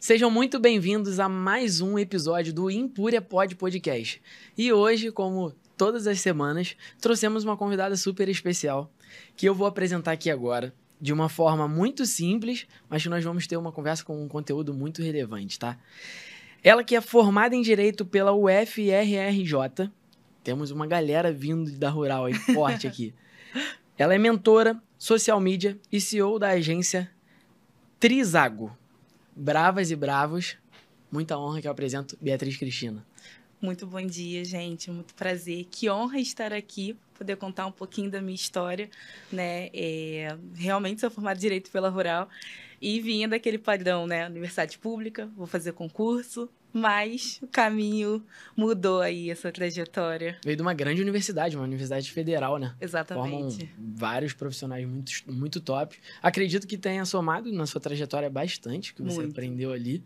Sejam muito bem-vindos a mais um episódio do Impúria Pod Podcast. E hoje, como todas as semanas, trouxemos uma convidada super especial que eu vou apresentar aqui agora de uma forma muito simples, mas que nós vamos ter uma conversa com um conteúdo muito relevante, tá? Ela que é formada em Direito pela UFRRJ, temos uma galera vindo da Rural aí, forte aqui. Ela é mentora, social media e CEO da agência Trizago. Bravas e bravos, muita honra que eu apresento Beatriz Cristina. Muito bom dia, gente, muito prazer. Que honra estar aqui, poder contar um pouquinho da minha história, né? Realmente sou formada em Direito pela Rural e vinha daquele padrão, né? Universidade pública, vou fazer concurso, mas o caminho mudou aí, essa trajetória. Veio de uma grande universidade, uma universidade federal, né? Exatamente. Formam vários profissionais muito top. Acredito que tenha somado na sua trajetória bastante, que você aprendeu ali.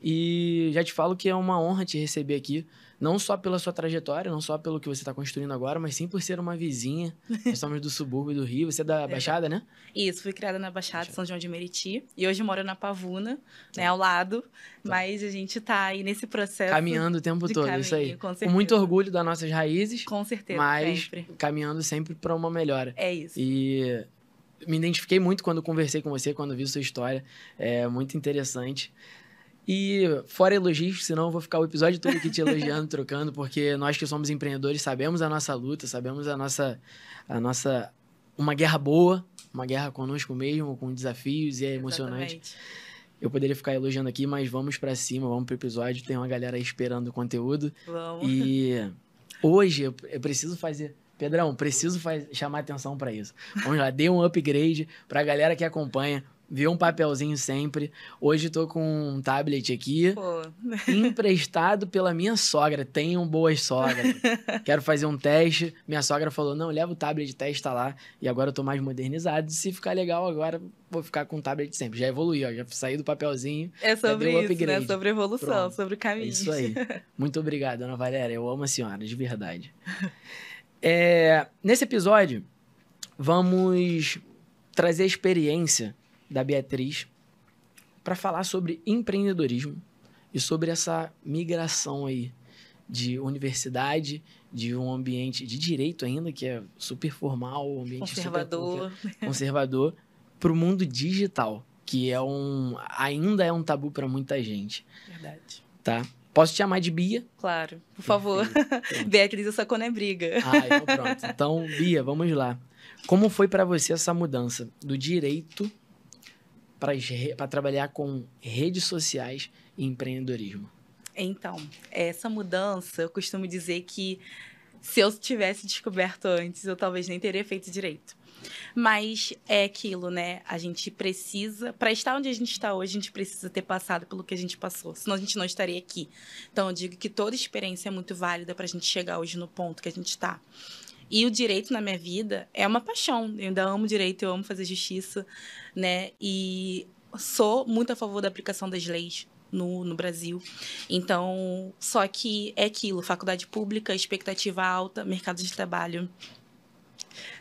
E já te falo que é uma honra te receber aqui, não só pela sua trajetória, não só pelo que você está construindo agora, mas sim por ser uma vizinha. Nós somos do subúrbio do Rio. Você é da Baixada, né? Isso, fui criada na Baixada, São João de Meriti. E hoje moro na Pavuna, né, ao lado. Mas a gente tá aí nesse processo. Caminhando o tempo todo, caminho, isso aí. Com certeza. Com muito orgulho das nossas raízes. Com certeza, mas sempre. Caminhando sempre para uma melhora. É isso. E me identifiquei muito quando conversei com você, quando vi sua história. É muito interessante. E fora elogios, senão eu vou ficar o episódio todo aqui te elogiando, trocando, porque nós que somos empreendedores sabemos a nossa luta, sabemos a nossa uma guerra boa, uma guerra conosco mesmo, com desafios, e é emocionante. Exatamente. Eu poderia ficar elogiando aqui, mas vamos pra cima, vamos pro episódio, tem uma galera aí esperando o conteúdo. Vamos. E hoje eu preciso fazer... Pedrão, chamar atenção pra isso. Vamos lá, dê um upgrade pra galera que acompanha. Vê um papelzinho sempre. Hoje tô com um tablet aqui, emprestado pela minha sogra. Tenham boas sogras. Quero fazer um teste. Minha sogra falou, não, leva o tablet, testa lá. E agora eu tô mais modernizado. Se ficar legal, agora vou ficar com o tablet sempre. Já evoluí, ó. Já saí do papelzinho. É sobre isso, né? Sobre evolução, pronto. Sobre o caminho. É isso aí. Muito obrigado, dona Valéria. Eu amo a senhora, de verdade. Nesse episódio, vamos trazer a experiência da Beatriz para falar sobre empreendedorismo e sobre essa migração aí de universidade, de um ambiente de direito ainda, que é super formal, um ambiente conservador, para o mundo digital, que ainda é um tabu para muita gente. Verdade. Tá? Posso te chamar de Bia? Claro, por favor. Beatriz, eu só quando é briga. Então pronto. Então, Bia, vamos lá. Como foi para você essa mudança do direito para trabalhar com redes sociais e empreendedorismo? Então, essa mudança, eu costumo dizer que se eu tivesse descoberto antes, eu talvez nem teria feito direito. Mas é aquilo, né? A gente precisa, para estar onde a gente está hoje, a gente precisa ter passado pelo que a gente passou, senão a gente não estaria aqui. Então, eu digo que toda experiência é muito válida para a gente chegar hoje no ponto que a gente está. E o direito na minha vida é uma paixão. Eu ainda amo direito, eu amo fazer justiça, né? E sou muito a favor da aplicação das leis no Brasil. Então, só que é aquilo, faculdade pública, expectativa alta, mercado de trabalho,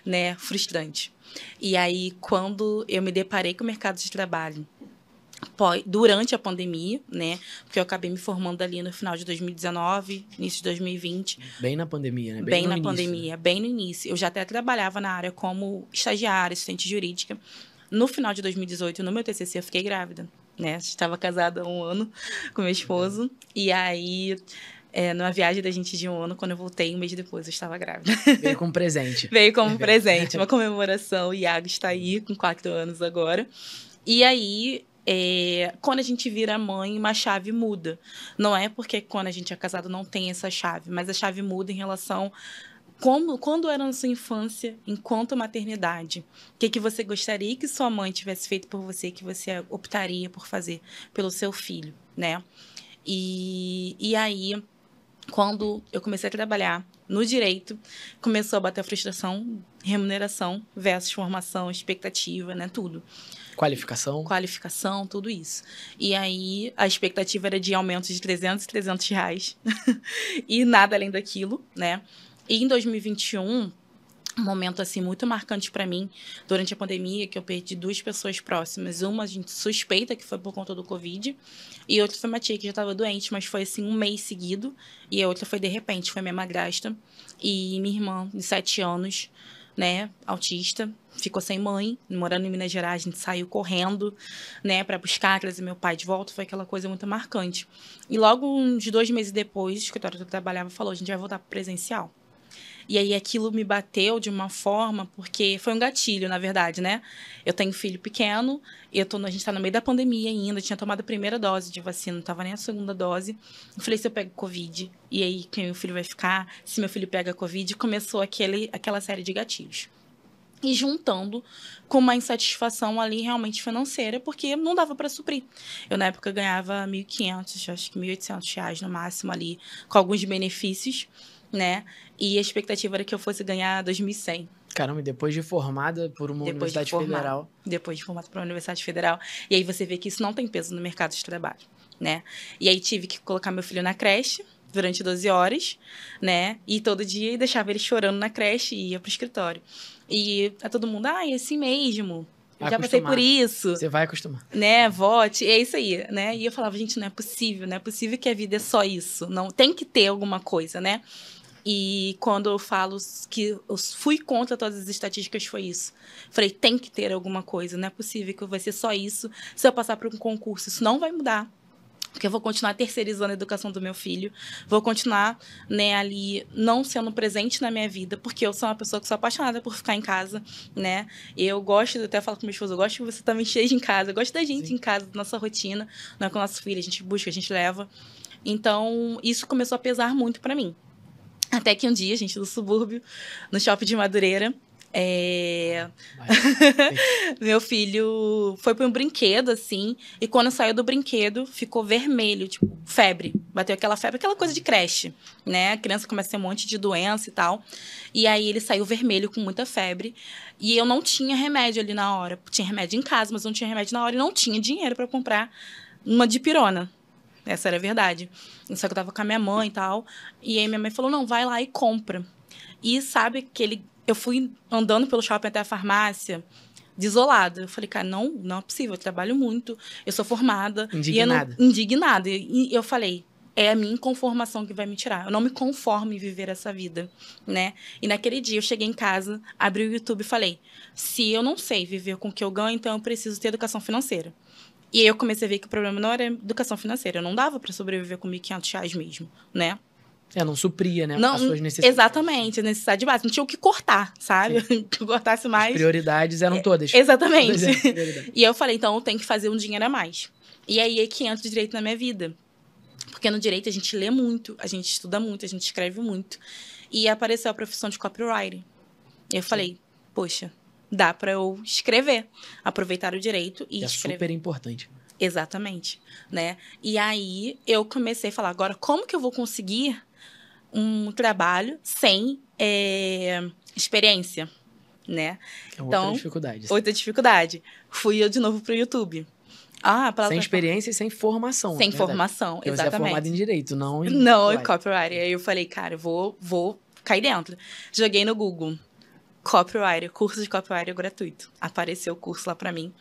né? Frustrante. E aí, quando eu me deparei com o mercado de trabalho, durante a pandemia, né? Porque eu acabei me formando ali no final de 2019, início de 2020. Bem na pandemia, né? Bem na pandemia, bem no início. Eu já até trabalhava na área como estagiária, assistente jurídica. No final de 2018, no meu TCC, eu fiquei grávida, né? Estava casada há 1 ano com meu esposo. E aí, numa viagem da gente de 1 ano, quando eu voltei, 1 mês depois, eu estava grávida. Veio como presente. Veio como presente, uma comemoração. O Iago está aí, com 4 anos agora. E aí... quando a gente vira mãe, uma chave muda. Não é porque quando a gente é casado não tem essa chave, mas a chave muda em relação quando era na sua infância, enquanto maternidade. O que você gostaria que sua mãe tivesse feito por você, que você optaria por fazer pelo seu filho, né? E aí, quando eu comecei a trabalhar no direito, começou a bater a frustração, remuneração versus formação, expectativa, né? Tudo. Qualificação, tudo isso. E aí, a expectativa era de aumento de 300 reais. E nada além daquilo, né? E em 2021, um momento, assim, muito marcante para mim durante a pandemia, que eu perdi 2 pessoas próximas. Uma a gente suspeita que foi por conta do Covid, e outra foi uma tia que já estava doente, mas foi, assim, um mês seguido, e a outra foi de repente, foi minha madrasta, e minha irmã, de 7 anos, né, autista, ficou sem mãe, morando em Minas Gerais, a gente saiu correndo, né, para buscar, trazer meu pai de volta, foi aquela coisa muito marcante. E logo, uns 2 meses depois, o escritório que eu trabalhava falou, a gente vai voltar pro presencial. E aí aquilo me bateu de uma forma, porque foi um gatilho, na verdade, né? Eu tenho filho pequeno, a gente tá no meio da pandemia ainda, tinha tomado a primeira dose de vacina, não tava nem a segunda dose. Eu falei, se eu pego Covid, e aí quem meu filho vai ficar? Se meu filho pega Covid, começou aquela série de gatilhos. E juntando com uma insatisfação ali realmente financeira, porque não dava para suprir. Eu, na época, ganhava 1.500, acho que R$ 1.800 no máximo ali, com alguns benefícios, né? E a expectativa era que eu fosse ganhar 2.100. Caramba, e depois de formada por uma universidade federal. Depois de formada por uma universidade federal. E aí você vê que isso não tem peso no mercado de trabalho, né? E aí tive que colocar meu filho na creche durante 12 horas, né? E todo dia deixava ele chorando na creche e ia pro escritório. E a todo mundo, é assim mesmo. Eu já passei por isso. Você vai acostumar. Né, vote, é isso aí, né? E eu falava, gente, não é possível que a vida é só isso. Não, tem que ter alguma coisa, né? E quando eu falo que eu fui contra todas as estatísticas, foi isso. Falei, tem que ter alguma coisa, não é possível que vai ser só isso. Se eu passar por um concurso, isso não vai mudar. Porque eu vou continuar terceirizando a educação do meu filho, vou continuar, né, ali não sendo presente na minha vida, porque eu sou uma pessoa que sou apaixonada por ficar em casa, né? Eu gosto, até falo com meu esposo, eu gosto que você também esteja em casa, eu gosto da gente em casa, da nossa rotina, né, com o nosso filho, a gente busca, a gente leva. Então, isso começou a pesar muito para mim. Até que um dia, gente, do subúrbio, no shopping de Madureira, meu filho foi para um brinquedo, assim, e quando saiu do brinquedo, ficou vermelho, tipo, febre. Bateu aquela febre, aquela coisa de creche, né? A criança começa a ter um monte de doença e tal. E aí ele saiu vermelho com muita febre. E eu não tinha remédio ali na hora. Tinha remédio em casa, mas não tinha remédio na hora e não tinha dinheiro para comprar uma dipirona. Essa era a verdade. Só que eu tava com a minha mãe e tal. E aí minha mãe falou, não, vai lá e compra. E sabe que eu fui andando pelo shopping até a farmácia, desolada. Eu falei, cara, não é possível, eu trabalho muito, eu sou formada. Indignada. Indignada. E eu falei, é a minha inconformação que vai me tirar. Eu não me conformo em viver essa vida, né? E naquele dia eu cheguei em casa, abri o YouTube e falei, se eu não sei viver com o que eu ganho, então eu preciso ter educação financeira. E aí eu comecei a ver que o problema não era educação financeira. Eu não dava para sobreviver com R$ 1.500 mesmo, né? Não supria, né? Não, as suas necessidades. Exatamente, a necessidade básica. Não tinha o que cortar, sabe? Que eu cortasse mais. As prioridades eram todas. Exatamente. Todas eram prioridades. E eu falei, então eu tenho que fazer um dinheiro a mais. E aí é que entra o direito na minha vida. Porque no direito a gente lê muito, a gente estuda muito, a gente escreve muito. E apareceu a profissão de copywriter. E eu falei, poxa, dá para eu escrever, aproveitar o direito e escrever. É super importante. Exatamente, né? E aí eu comecei a falar, agora como que eu vou conseguir um trabalho sem experiência, né? É outra dificuldade. Outra dificuldade. Fui eu de novo pro YouTube. Sem experiência e sem formação. Sem formação, porque exatamente. Você é formado em direito, não em... Não, em copywriter. Aí eu falei, cara, eu vou cair dentro. Joguei no Google, copywriter, curso de copywriter gratuito. Apareceu o curso lá pra mim.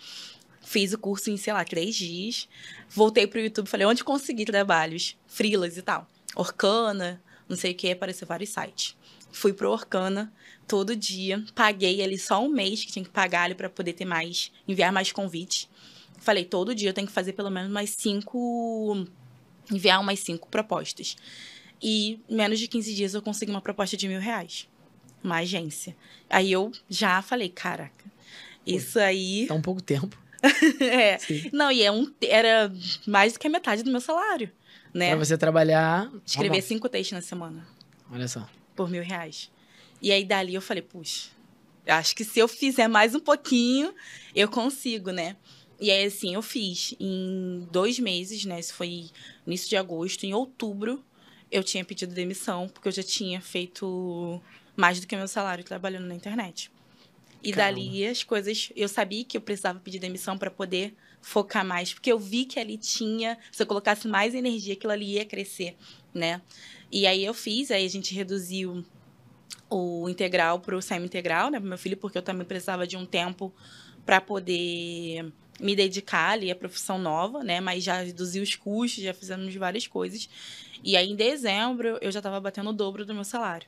Fiz o curso em, 3 dias. Voltei pro YouTube, falei, onde consegui trabalhos? Freelas e tal. Orkana, não sei o que, apareceu vários sites. Fui pro Orkana todo dia. Paguei ali só um mês, que tinha que pagar ali pra poder ter mais, enviar mais convites. Falei, todo dia eu tenho que fazer pelo menos enviar umas 5 propostas. E em menos de 15 dias eu consegui uma proposta de R$1.000. Uma agência. Aí eu já falei, caraca, isso aí... Tá um pouco tempo. Não, e era mais do que a metade do meu salário, né? Pra você trabalhar... Escrever 5 textos na semana. Olha só. Por R$1.000. E aí, dali, eu falei, puxa, acho que se eu fizer mais um pouquinho, eu consigo, né? E aí, assim, eu fiz em 2 meses, né? Isso foi início de agosto. Em outubro, eu tinha pedido demissão, porque eu já tinha feito mais do que o meu salário trabalhando na internet. E dali as coisas... Eu sabia que eu precisava pedir demissão para poder focar mais. Porque eu vi que ali tinha... Se eu colocasse mais energia, aquilo ali ia crescer, né? E aí eu fiz. Aí a gente reduziu o integral para o semi-integral, né, para meu filho, porque eu também precisava de um tempo para poder me dedicar ali à profissão nova, né, mas já reduzi os custos, já fizemos várias coisas. E aí, em dezembro, eu já estava batendo o dobro do meu salário,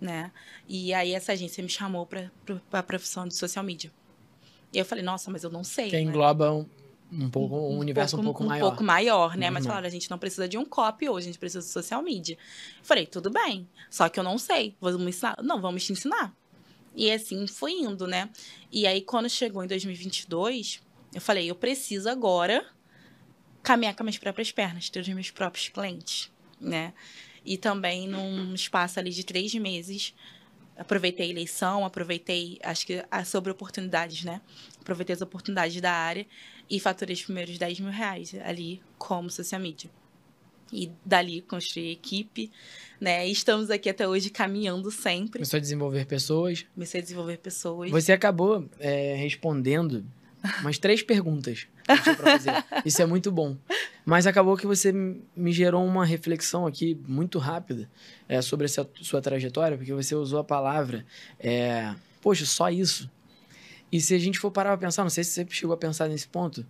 né? E aí, essa agência me chamou para a profissão de social media. E eu falei, nossa, mas eu não sei, Que né? engloba um universo um pouco maior. Um pouco maior, né? Uhum. Mas falaram, a gente não precisa de um copy hoje, a gente precisa de social media. Eu falei, tudo bem, só que eu não sei. Vamos ensinar? Não, vamos te ensinar. E assim foi indo, né? E aí, quando chegou em 2022, eu falei, eu preciso agora caminhar com as minhas próprias pernas, ter os meus próprios clientes, né? E também num espaço ali de 3 meses, aproveitei a eleição, aproveitei, acho que sobre oportunidades, né? Aproveitei as oportunidades da área e faturei os primeiros 10 mil reais ali como social media. E dali construí equipe, né? E estamos aqui até hoje caminhando sempre. Começou a desenvolver pessoas. Comecei a desenvolver pessoas. Você acabou respondendo umas 3 perguntas que eu tinha pra fazer. Isso é muito bom. Mas acabou que você me gerou uma reflexão aqui muito rápida sobre essa sua trajetória, porque você usou a palavra, poxa, só isso. E se a gente for parar pra pensar, não sei se você chegou a pensar nesse ponto,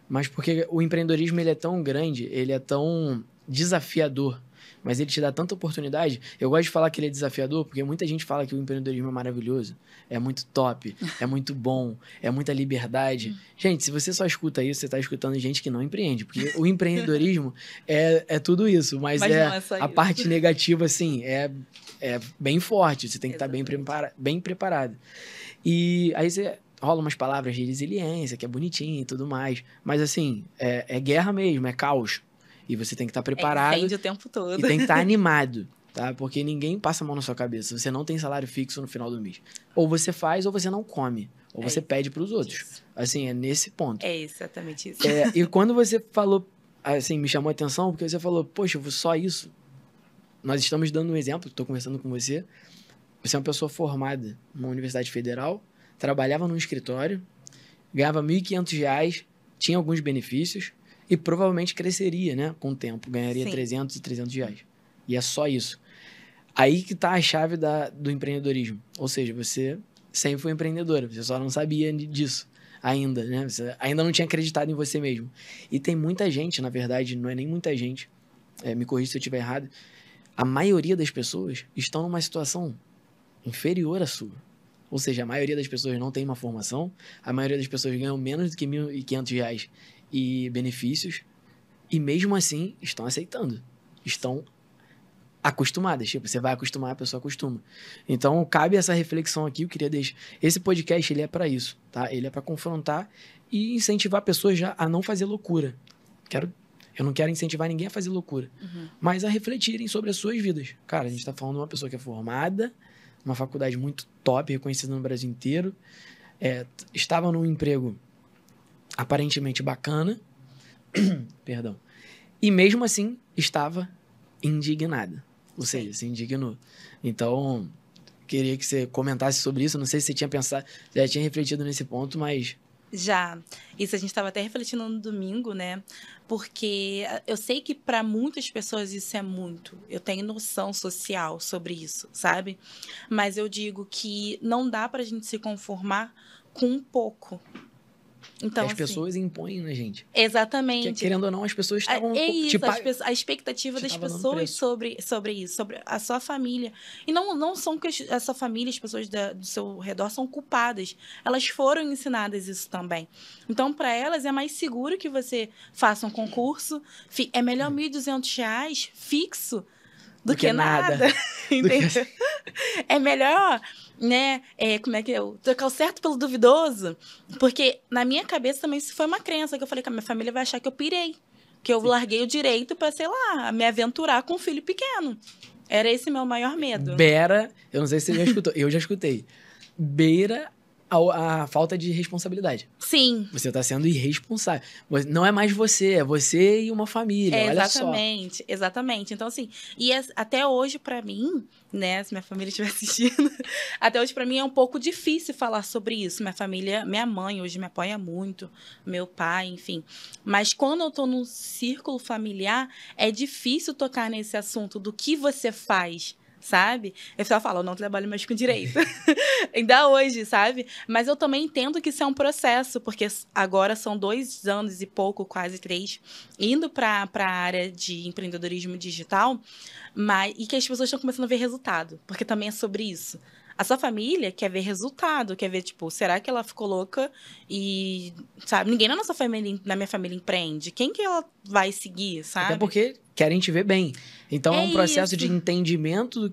mas porque o empreendedorismo ele é tão grande, ele é tão desafiador, mas ele te dá tanta oportunidade. Eu gosto de falar que ele é desafiador, porque muita gente fala que o empreendedorismo é maravilhoso, é muito top, é muito bom, é muita liberdade. Gente, se você só escuta isso, você tá escutando gente que não empreende, porque o empreendedorismo é tudo isso, mas não é só a isso. parte negativa, assim, é bem forte, você tem que estar bem preparado. E aí você rola umas palavras de resiliência, que é bonitinho e tudo mais, mas assim, é guerra mesmo, é caos. E você tem que estar preparado. Incêndio o tempo todo. E tem que estar animado, tá? Porque ninguém passa a mão na sua cabeça. Você não tem salário fixo no final do mês. Ou você faz, ou você não come. Ou você pede para os outros. Isso. Assim, é nesse ponto. É exatamente isso. E quando você falou, assim, me chamou a atenção, porque você falou, poxa, só isso. Nós estamos dando um exemplo, estou conversando com você. Você é uma pessoa formada numa universidade federal, trabalhava num escritório, ganhava R$ 1.500, tinha alguns benefícios, e provavelmente cresceria, né? Com o tempo. Ganharia Sim. 300 e 300 reais. E é só isso. Aí que tá a chave do empreendedorismo. Ou seja, você sempre foi empreendedora. Você só não sabia disso ainda, né? Você ainda não tinha acreditado em você mesmo. E tem muita gente, na verdade, não é nem muita gente. Me corrija se eu estiver errado. A maioria das pessoas estão numa situação inferior à sua. Ou seja, a maioria das pessoas não tem uma formação. A maioria das pessoas ganham menos do que R$ 1.500 e benefícios, e mesmo assim estão aceitando, estão acostumadas, tipo, você vai acostumar, a pessoa acostuma. Então, cabe essa reflexão aqui, eu queria deixar, esse podcast, ele é para isso, tá? Ele é para confrontar e incentivar pessoas já a não fazer loucura. Eu não quero incentivar ninguém a fazer loucura, mas a refletirem sobre as suas vidas. Cara, a gente tá falando de uma pessoa que é formada, uma faculdade muito top, reconhecida no Brasil inteiro, estava num emprego aparentemente bacana, perdão, e mesmo assim estava indignada, ou seja, se indignou. Então, queria que você comentasse sobre isso, não sei se você tinha pensado, já tinha refletido nesse ponto, mas... Já. Isso a gente estava até refletindo no domingo, né? Porque eu sei que para muitas pessoas isso é muito. Eu tenho noção social sobre isso, sabe? Mas eu digo que não dá para a gente se conformar com um pouco. Então, as pessoas impõem na gente. Exatamente. Porque, querendo ou não, as pessoas estavam... A expectativa das pessoas sobre isso, sobre a sua família. E não são que a sua família, as pessoas do seu redor são culpadas. Elas foram ensinadas isso também. Então, para elas, é mais seguro que você faça um concurso. É melhor R$ 1.200 fixo do que nada. Entendeu? É melhor, né? Como é que eu trocar o certo pelo duvidoso? Porque na minha cabeça também isso foi uma crença que eu falei que a minha família vai achar que eu pirei, que eu larguei o direito para, sei lá, me aventurar com um filho pequeno. Era esse meu maior medo. Eu não sei se você já escutou, eu já escutei. Beira a falta de responsabilidade. Sim. Você está sendo irresponsável. Não é mais você, é você e uma família, olha exatamente, só. Exatamente. Então, assim, e até hoje, para mim, né, se minha família estiver assistindo, até hoje, para mim, é um pouco difícil falar sobre isso. Minha família, minha mãe hoje me apoia muito, meu pai, enfim. Mas quando eu tô num círculo familiar, é difícil tocar nesse assunto do que você faz, sabe? Eu só falo, eu não trabalho mais com direito. Ainda hoje, sabe? Mas eu também entendo que isso é um processo, porque agora são 2 anos e pouco, quase 3, indo para a área de empreendedorismo digital, e que as pessoas estão começando a ver resultado, porque também é sobre isso. A sua família quer ver resultado, quer ver, tipo, será que ela ficou louca e, sabe, ninguém na nossa família, na minha família empreende. Quem que ela vai seguir, sabe? Até porque querem te ver bem. Então é um processo isso. de entendimento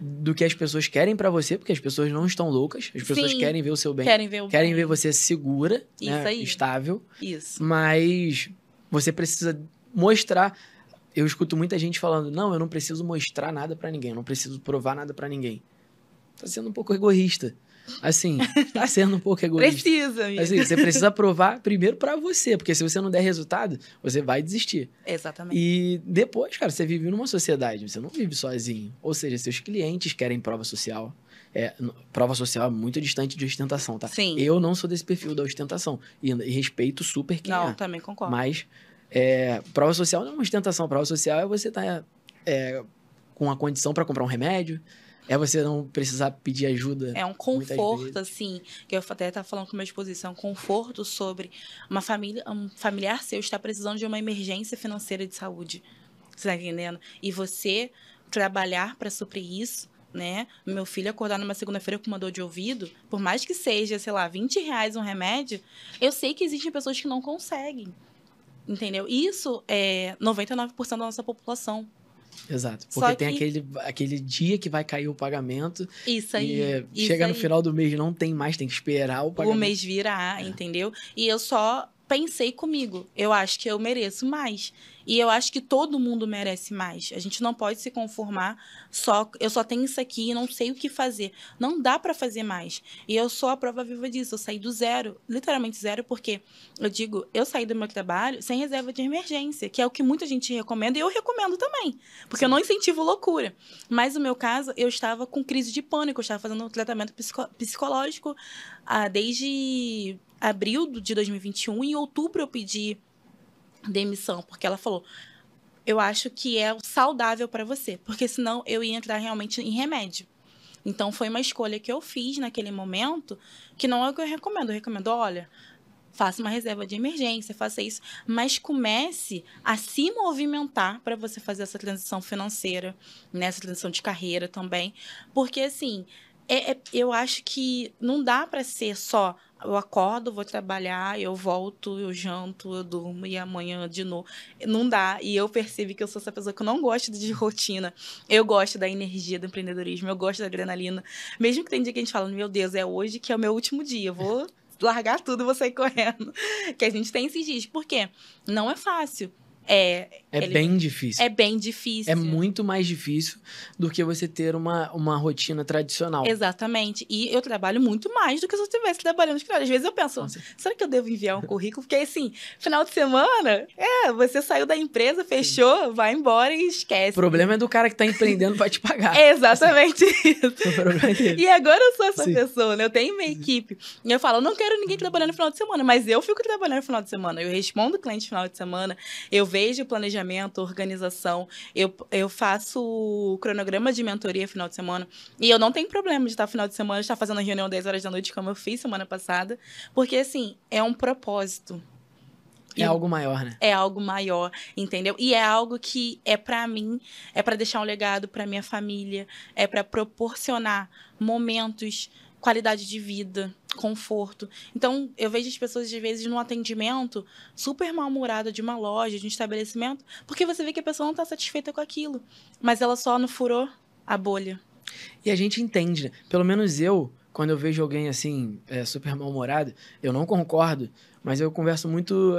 do que as pessoas querem pra você, porque as pessoas não estão loucas, as pessoas Sim, querem ver o seu bem. querem ver o Querem bem. ver você segura, Isso né, aí. estável. Isso. Mas você precisa mostrar. Eu escuto muita gente falando, não, eu não preciso mostrar nada pra ninguém, eu não preciso provar nada pra ninguém. Tá sendo um pouco egoísta. Assim, tá sendo um pouco egoísta. Precisa, amigo. Assim, você precisa provar primeiro pra você, porque se você não der resultado, você vai desistir. Exatamente. E depois, cara, você vive numa sociedade, você não vive sozinho. Ou seja, seus clientes querem prova social. Prova social é muito distante de ostentação, tá? Sim. Eu não sou desse perfil da ostentação. E respeito super quem Não, é. também concordo. Mas prova social não é uma ostentação. Prova social é você estar com a condição para comprar um remédio. É você não precisar pedir ajuda. É um conforto, assim, que eu até estava falando com meu esposo, isso é um conforto sobre uma família, um familiar seu está precisando de uma emergência financeira de saúde. Você tá entendendo? E você trabalhar para suprir isso, né? Meu filho acordar numa segunda-feira com uma dor de ouvido, por mais que seja, sei lá, R$20 um remédio, eu sei que existem pessoas que não conseguem. Entendeu? Isso é 99% da nossa população. Exato. Porque Só tem que... aquele dia que vai cair o pagamento. Isso aí. E chega no final do mês, não tem mais, tem que esperar o pagamento. O mês virar, entendeu? E eu só pensei comigo, eu acho que eu mereço mais. E eu acho que todo mundo merece mais. A gente não pode se conformar eu só tenho isso aqui e não sei o que fazer. Não dá para fazer mais. E eu sou a prova viva disso. Eu saí do zero, literalmente zero, porque eu saí do meu trabalho sem reserva de emergência, que é o que muita gente recomenda e eu recomendo também, porque eu não incentivo loucura. Mas no meu caso, eu estava com crise de pânico, eu estava fazendo um tratamento psicológico desde abril de 2021. Em outubro eu pedi demissão, porque ela falou, eu acho que é saudável para você, porque senão eu ia entrar realmente em remédio. Então foi uma escolha que eu fiz naquele momento, que não é o que eu recomendo, olha, faça uma reserva de emergência, faça isso, mas comece a se movimentar para você fazer essa transição financeira, nessa transição de carreira também, porque assim, eu acho que não dá para ser só eu acordo, vou trabalhar, eu volto, eu janto, eu durmo e amanhã de novo. Não dá. E eu percebi que eu sou essa pessoa que eu não gosto de rotina. Eu gosto da energia do empreendedorismo, eu gosto da adrenalina. Mesmo que tem dia que a gente fala, meu Deus, é hoje que é o meu último dia, eu vou largar tudo e vou sair correndo. Que a gente tem esses dias. Por quê? Não é fácil. Bem difícil. É bem difícil. É muito mais difícil do que você ter uma rotina tradicional. Exatamente. E eu trabalho muito mais do que se eu estivesse trabalhando no escritório. Às vezes eu penso, será que eu devo enviar um currículo? Porque assim, final de semana, você saiu da empresa, fechou, vai embora e esquece. O problema é do cara que tá empreendendo pra te pagar. Exatamente isso. O problema é dele. E agora eu sou essa pessoa, né? Eu tenho minha equipe. E eu falo, eu não quero ninguém trabalhando no final de semana, mas eu fico trabalhando no final de semana. Eu respondo o cliente no final de semana, eu vejo planejamento, organização, eu faço cronograma de mentoria final de semana, e eu não tenho problema de estar final de semana, estar fazendo reunião 10 horas da noite, como eu fiz semana passada, porque, assim, é um propósito. É algo maior, né? É algo maior, entendeu? E é algo que é pra mim, é pra deixar um legado pra minha família, é pra proporcionar momentos, qualidade de vida, conforto. Então, eu vejo as pessoas, às vezes, num atendimento super mal-humorada de uma loja, de um estabelecimento, porque você vê que a pessoa não está satisfeita com aquilo, mas ela só não furou a bolha. E a gente entende, né? Pelo menos eu, quando eu vejo alguém assim, super mal-humorado, eu não concordo, mas eu converso muito,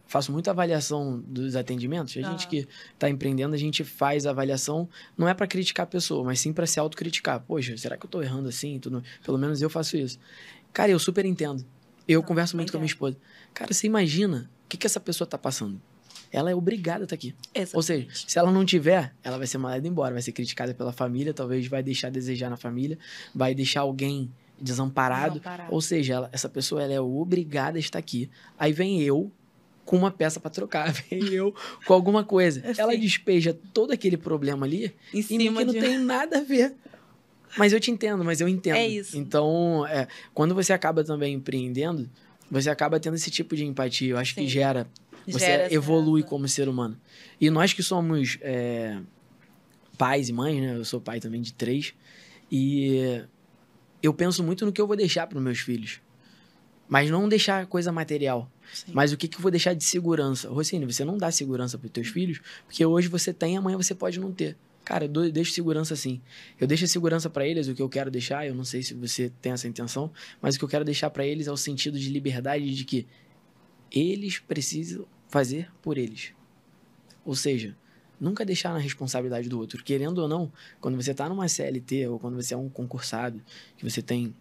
faço muita avaliação dos atendimentos. A gente que está empreendendo, a gente faz avaliação, não é para criticar a pessoa, mas sim para se autocriticar. Poxa, será que eu estou errando assim? Tudo? Pelo menos eu faço isso. Cara, eu super entendo. Eu converso muito com a minha esposa. Cara, você imagina o que essa pessoa está passando? Ela é obrigada a estar aqui. Exatamente. Ou seja, se ela não tiver, ela vai ser mandada embora, vai ser criticada pela família, talvez vai deixar a desejar na família, vai deixar alguém desamparado. Ou seja, essa pessoa ela é obrigada a estar aqui. Aí vem eu, com uma peça para trocar, vem eu com alguma coisa. Ela despeja todo aquele problema ali em mim que não tem nada a ver. Mas eu te entendo, mas eu entendo. É isso. Então, quando você acaba também empreendendo, você acaba tendo esse tipo de empatia. Eu acho que gera... Você evolui como ser humano. E nós que somos pais e mães, né? Eu sou pai também de 3. E eu penso muito no que eu vou deixar para os meus filhos. Mas não deixar coisa material. Sim. Mas o que eu vou deixar de segurança? Rocine, você não dá segurança para os teus filhos, porque hoje você tem, amanhã você pode não ter. Cara, eu deixo segurança sim. Eu deixo a segurança para eles, o que eu quero deixar, eu não sei se você tem essa intenção, mas o que eu quero deixar para eles é o sentido de liberdade de que eles precisam fazer por eles. Ou seja, nunca deixar na responsabilidade do outro. Querendo ou não, quando você está numa CLT ou quando você é um concursado, que você tem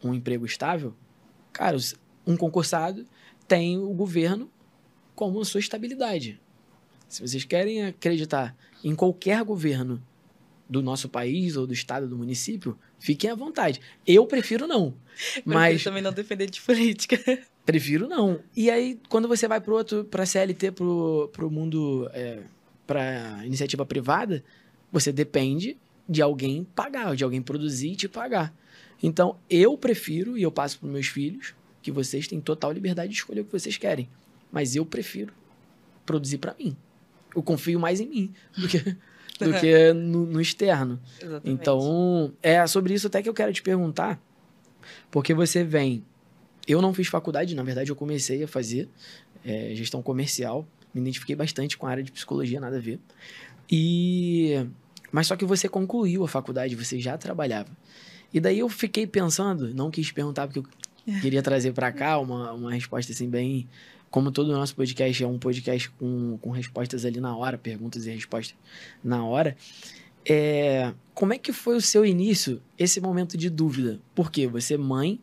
um emprego estável, cara, um concursado tem o governo como a sua estabilidade. Se vocês querem acreditar em qualquer governo do nosso país ou do estado, do município, fiquem à vontade. Eu prefiro não. Mas também não defender de política. Prefiro não. E aí, quando você vai para CLT, pro mundo, para iniciativa privada, você depende de alguém pagar, de alguém produzir e te pagar. Então, eu prefiro, e eu passo para os meus filhos, que vocês têm total liberdade de escolher o que vocês querem. Mas eu prefiro produzir para mim. Eu confio mais em mim do que no externo. Exatamente. Então, é sobre isso até que eu quero te perguntar, porque você vem... Eu não fiz faculdade, na verdade eu comecei a fazer gestão comercial, me identifiquei bastante com a área de psicologia, nada a ver. Mas só que você concluiu a faculdade, você já trabalhava. E daí eu fiquei pensando, não quis perguntar porque eu queria trazer para cá uma resposta assim bem... Como todo o nosso podcast é um podcast com respostas ali na hora, perguntas e respostas na hora. Como é que foi o seu início, esse momento de dúvida? Porque você, mãe,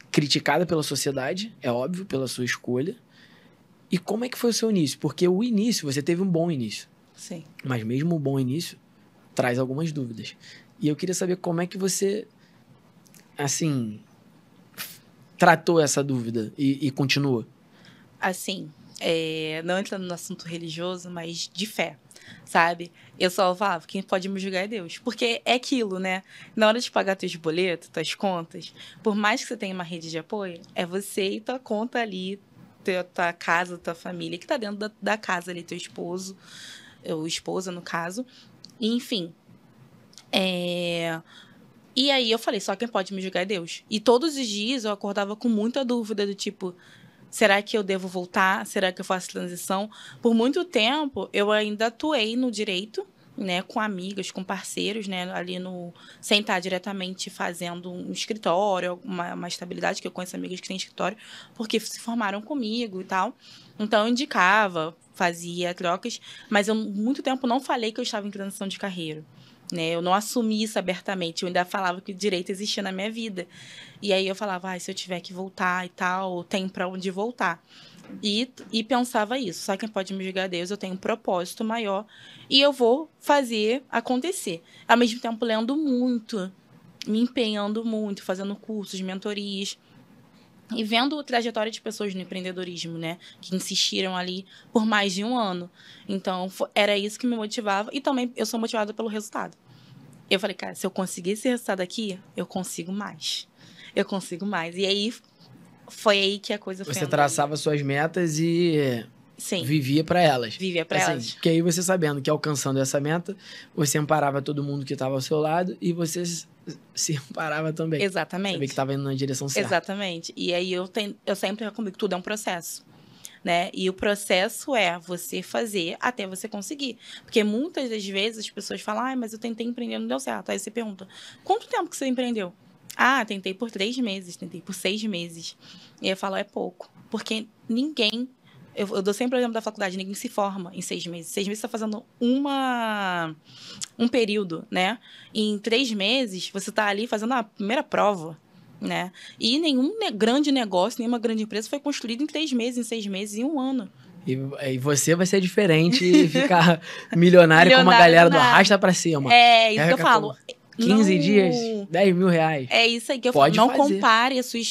criticada pela sociedade, é óbvio, pela sua escolha. E como é que foi o seu início? Porque o início, você teve um bom início. Sim. Mas mesmo o bom início traz algumas dúvidas. E eu queria saber como é que você, assim, tratou essa dúvida e continua. Assim, não entrando no assunto religioso, mas de fé, sabe? Eu só falava, quem pode me julgar é Deus. Porque é aquilo, né? Na hora de pagar teus boletos, tuas contas, por mais que você tenha uma rede de apoio, é você e tua conta ali, tua casa, tua família, que tá dentro da casa ali, teu esposo, ou esposa, no caso. Enfim. E aí eu falei, só quem pode me julgar é Deus. E todos os dias eu acordava com muita dúvida do tipo, será que eu devo voltar? Será que eu faço transição? Por muito tempo eu ainda atuei no direito, né, com amigas, com parceiros, né, ali sem estar diretamente fazendo um escritório, uma estabilidade, que eu conheço amigas que têm escritório, porque se formaram comigo e tal. Então eu indicava, fazia trocas, mas eu muito tempo não falei que eu estava em transição de carreira. Né? Eu não assumi isso abertamente, eu ainda falava que o direito existia na minha vida. E aí eu falava, se eu tiver que voltar e tal, tem para onde voltar. E pensava isso, só quem pode me julgar é Deus, eu tenho um propósito maior e eu vou fazer acontecer. Ao mesmo tempo, lendo muito, me empenhando muito, fazendo cursos, mentorias. E vendo a trajetória de pessoas no empreendedorismo, né? Que insistiram ali por mais de um ano. Então, era isso que me motivava. E também eu sou motivada pelo resultado. Eu falei, cara, se eu conseguir esse resultado aqui, eu consigo mais. Eu consigo mais. E aí, foi aí que a coisa foi. Você traçava suas metas e... Sim. Vivia para elas. Vivia para elas. Porque aí você sabendo que alcançando essa meta, você amparava todo mundo que estava ao seu lado e você se amparava também. Exatamente. Sabia que estava indo na direção certa. Exatamente. E aí eu sempre recomendo que tudo é um processo. Né? E o processo é você fazer até você conseguir. Porque muitas das vezes as pessoas falam, mas eu tentei empreender, não deu certo. Aí você pergunta, quanto tempo que você empreendeu? Tentei por 3 meses, tentei por 6 meses. E eu falo, é pouco. Porque ninguém... Eu dou sempre o exemplo da faculdade, ninguém se forma em 6 meses. 6 meses você está fazendo um período, né? E em 3 meses, você está ali fazendo a primeira prova, né? E nenhum grande negócio, nenhuma grande empresa foi construída em 3 meses, em 6 meses, em 1 ano. E você vai ser diferente e ficar milionário como a galera do arrasta pra cima. Isso que eu falo. 15 não... dias, 10 mil reais. É isso aí que eu Pode falo. Não fazer. compare a sua...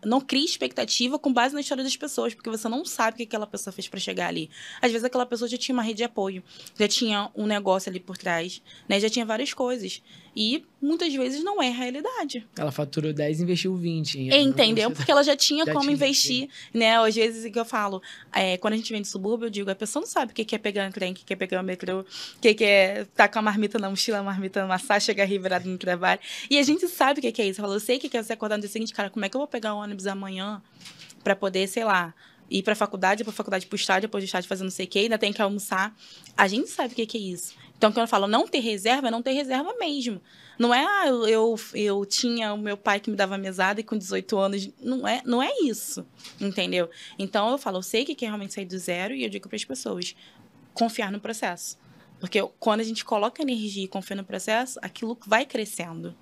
não crie expectativa com base na história das pessoas, porque você não sabe o que aquela pessoa fez para chegar ali. Às vezes aquela pessoa já tinha uma rede de apoio, já tinha um negócio ali por trás, né? Já tinha várias coisas. E muitas vezes não é a realidade. Ela faturou 10 e investiu 20. Entendeu? Porque ela já tinha como investir, sim. né? Às vezes, que eu falo, quando a gente vem de subúrbio, eu digo, a pessoa não sabe o que é pegar um trem, o que é pegar um metrô, o que é tá com a marmita na mochila, a marmita na maçã, chegar virado no trabalho. E a gente sabe o que é isso. Eu falo, eu sei o que é você acordar no dia seguinte, cara, como é que eu vou pegar o ônibus amanhã para poder, sei lá, ir pra faculdade pro estádio, depois do estádio fazer não sei o quê, ainda tem que almoçar. A gente sabe o que é isso. Então, quando eu falo não ter reserva, é não ter reserva mesmo. Não é, eu tinha o meu pai que me dava mesada e com 18 anos. Não é isso, entendeu? Então, eu falo, eu sei o que é realmente sair do zero e eu digo para as pessoas, confiar no processo. Porque quando a gente coloca energia e confia no processo, aquilo vai crescendo.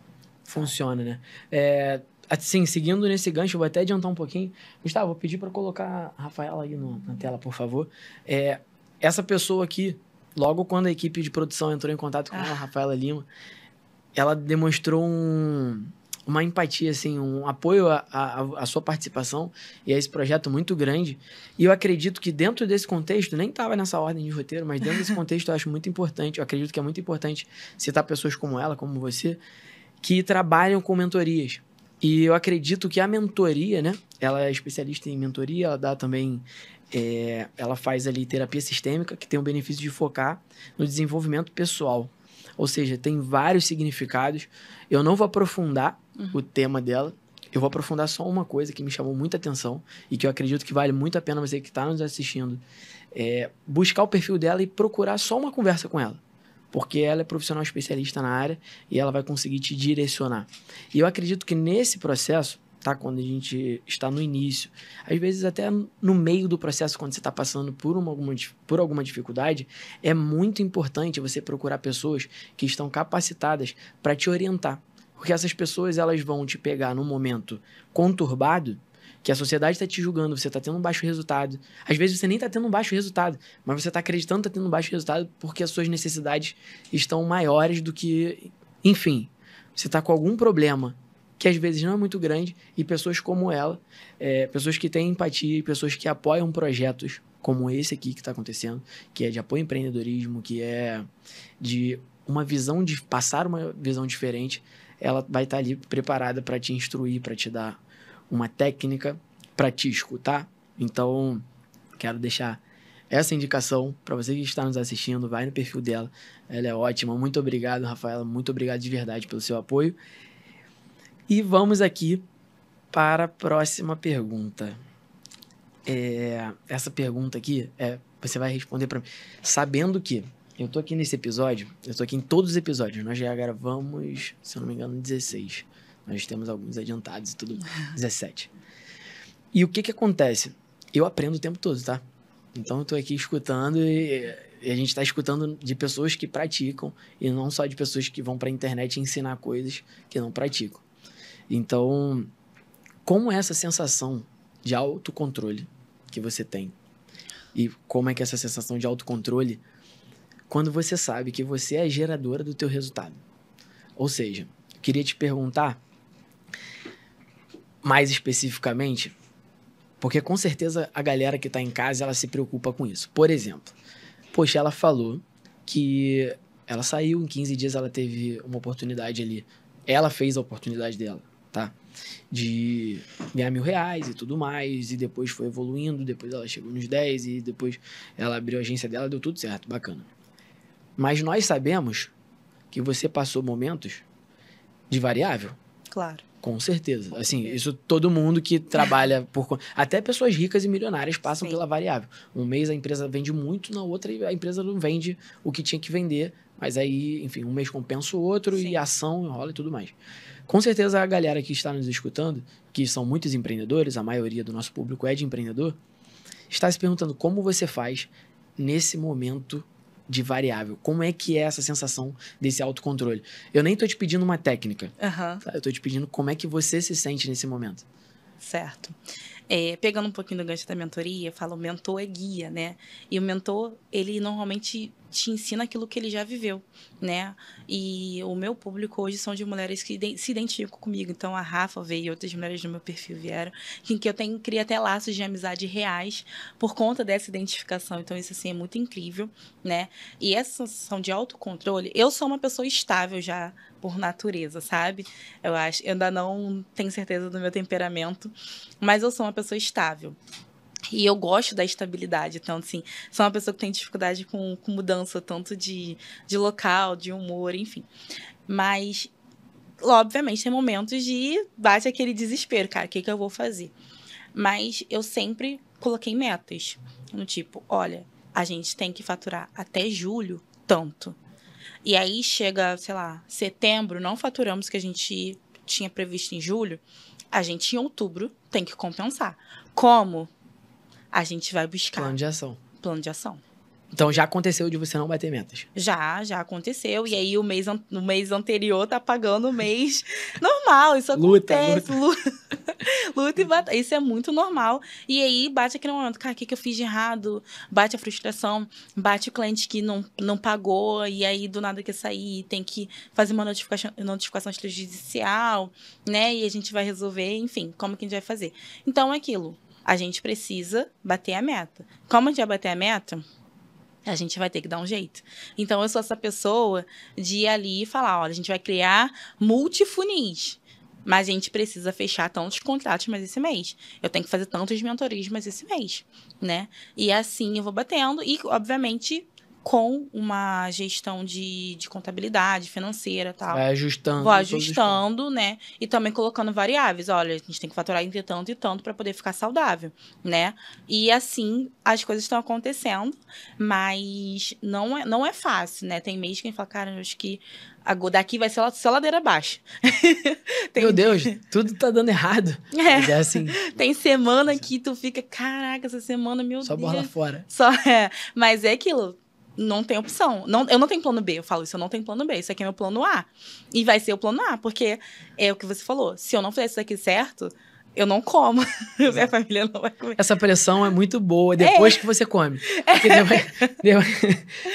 Funciona, né? Assim, seguindo nesse gancho, eu vou até adiantar um pouquinho. Gustavo, vou pedir para colocar a Rafaela aí na tela, por favor. Essa pessoa aqui, logo quando a equipe de produção entrou em contato com ela, a Rafaela Lima, ela demonstrou uma empatia, assim, um apoio à sua participação e a esse projeto muito grande. E eu acredito que dentro desse contexto, nem estava nessa ordem de roteiro, mas dentro desse contexto eu acho muito importante, eu acredito que é muito importante citar pessoas como ela, como você, que trabalham com mentorias. E eu acredito que a mentoria, né? Ela é especialista em mentoria, ela dá também... ela faz ali terapia sistêmica, que tem o benefício de focar no desenvolvimento pessoal. Ou seja, tem vários significados. Eu não vou aprofundar o tema dela. Eu vou aprofundar só uma coisa que me chamou muita atenção e que eu acredito que vale muito a pena você que está nos assistindo. Buscar o perfil dela e procurar só uma conversa com ela. Porque ela é profissional especialista na área e ela vai conseguir te direcionar. E eu acredito que nesse processo, tá? Quando a gente está no início, às vezes até no meio do processo, quando você está passando por alguma dificuldade, é muito importante você procurar pessoas que estão capacitadas para te orientar. Porque essas pessoas, elas vão te pegar num momento conturbado, que a sociedade está te julgando, você está tendo um baixo resultado. Às vezes você nem está tendo um baixo resultado, mas você está acreditando que está tendo um baixo resultado porque as suas necessidades estão maiores do que... Enfim, você está com algum problema que às vezes não é muito grande, e pessoas como ela, pessoas que têm empatia, pessoas que apoiam projetos como esse aqui que está acontecendo, que é de apoio ao empreendedorismo, que é de uma visão, de passar uma visão diferente, ela vai estar ali preparada para te instruir, para te dar uma técnica, para te escutar. Então, quero deixar essa indicação para você que está nos assistindo, vai no perfil dela, ela é ótima. Muito obrigado, Rafaela, muito obrigado de verdade pelo seu apoio. E vamos aqui para a próxima pergunta. Essa pergunta aqui, você vai responder para mim, sabendo que eu tô aqui nesse episódio, eu tô aqui em todos os episódios, nós já gravamos, se eu não me engano, 16. Nós temos alguns adiantados e tudo, 17. E o que acontece? Eu aprendo o tempo todo, tá? Então eu tô aqui escutando e a gente tá escutando de pessoas que praticam e não só de pessoas que vão pra internet ensinar coisas que não praticam. Então, como é essa sensação de autocontrole que você tem? E como é que é essa sensação de autocontrole quando você sabe que você é a geradora do teu resultado? Ou seja, eu queria te perguntar mais especificamente, porque com certeza a galera que tá em casa, ela se preocupa com isso. Por exemplo, poxa, ela falou que ela saiu, em 15 dias ela teve uma oportunidade ali. Ela fez a oportunidade dela, tá? De ganhar R$1.000 e tudo mais, e depois foi evoluindo, depois ela chegou nos 10 e depois ela abriu a agência dela, deu tudo certo, bacana. Mas nós sabemos que você passou momentos de variável. Claro. Com certeza. Assim, isso todo mundo que trabalha por... Até pessoas ricas e milionárias passam pela variável. Um mês a empresa vende muito, na outra a empresa não vende o que tinha que vender. Mas aí, enfim, um mês compensa o outro e a ação enrola e tudo mais. Com certeza a galera que está nos escutando, que são muitos empreendedores, a maioria do nosso público é de empreendedor, está se perguntando como você faz nesse momento de variável. Como é que é essa sensação desse autocontrole? Eu nem tô te pedindo uma técnica. Tá? Eu tô te pedindo como é que você se sente nesse momento. Certo. Pegando um pouquinho do gancho da mentoria, eu falo, o mentor é guia, né? E o mentor, ele normalmente te ensina aquilo que ele já viveu, né? E o meu público hoje são de mulheres que se identificam comigo. Então, a Rafa veio e outras mulheres do meu perfil vieram, em que eu criei até laços de amizade reais por conta dessa identificação. Então, isso, assim, é muito incrível, né? E essa sensação de autocontrole, eu sou uma pessoa estável já por natureza, sabe? Eu ainda não tenho certeza do meu temperamento, mas eu sou uma pessoa estável. E eu gosto da estabilidade. Então, assim, sou uma pessoa que tem dificuldade com mudança, tanto de local, de humor, enfim. Mas, obviamente, tem momentos de bate aquele desespero, cara, o que eu vou fazer? Mas eu sempre coloquei metas. No tipo, olha, a gente tem que faturar até julho tanto. E aí chega, sei lá, setembro, não faturamos o que a gente tinha previsto em julho, a gente em outubro tem que compensar. Como? A gente vai buscar Plano de ação. plano de ação. Então já aconteceu de você não bater metas. Já aconteceu. E aí o mês anterior tá pagando o mês normal. Isso Luta, acontece. Luta e batalha. Isso é muito normal. E aí bate aquele momento, cara, o que eu fiz de errado? Bate a frustração, bate o cliente que não pagou, e aí do nada quer sair, tem que fazer uma notificação extrajudicial, né? E a gente vai resolver, enfim, como que a gente vai fazer? Então é aquilo. A gente precisa bater a meta. Como a gente vai bater a meta? A gente vai ter que dar um jeito. Então, eu sou essa pessoa de ir ali e falar, olha, a gente vai criar multifunis, mas a gente precisa fechar tantos contratos mais esse mês. Eu tenho que fazer tantos mentorias mais esse mês, né? E assim eu vou batendo e, obviamente, com uma gestão de contabilidade financeira e tal. Vai ajustando. Vou ajustando, né? E também colocando variáveis. Olha, a gente tem que faturar entre tanto e tanto para poder ficar saudável, né? E assim, as coisas estão acontecendo, mas não é fácil, né? Tem mês que a gente fala, cara, eu acho que daqui vai ser só ladeira abaixo. Meu Deus, tudo tá dando errado. Mas é assim. Tem semana que tu fica, caraca, essa semana, meu Só Deus. bola fora. Mas é aquilo. Não tem opção. Eu não tenho plano B. Eu falo isso, eu não tenho plano B. Isso aqui é meu plano A. E vai ser o plano A, porque é o que você falou. Se eu não fizer isso aqui certo, eu não como. Minha família não vai comer. Essa pressão é muito boa depois que você come. Porque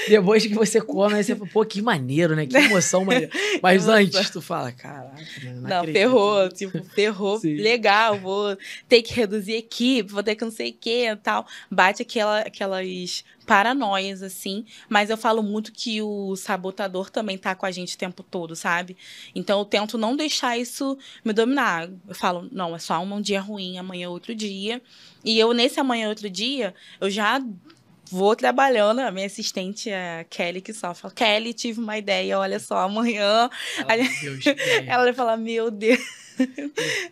depois que você come, aí você fala, pô, que maneiro, né? Que emoção maneira. Mas antes, tu fala, caraca, não ferrou. Tipo, ferrou. Sim. Legal, vou ter que reduzir equipe, vou ter que não sei o que e tal. Bate aquelas paranoias, assim, mas eu falo muito que o sabotador também tá com a gente o tempo todo, sabe? Então, eu tento não deixar isso me dominar. Eu falo, não, é só um dia ruim, amanhã é outro dia. E eu, nesse amanhã é outro dia, eu já vou trabalhando. A minha assistente, a Kelly, que só fala, Kelly, tive uma ideia, olha só, amanhã... Ela vai falar, meu Deus...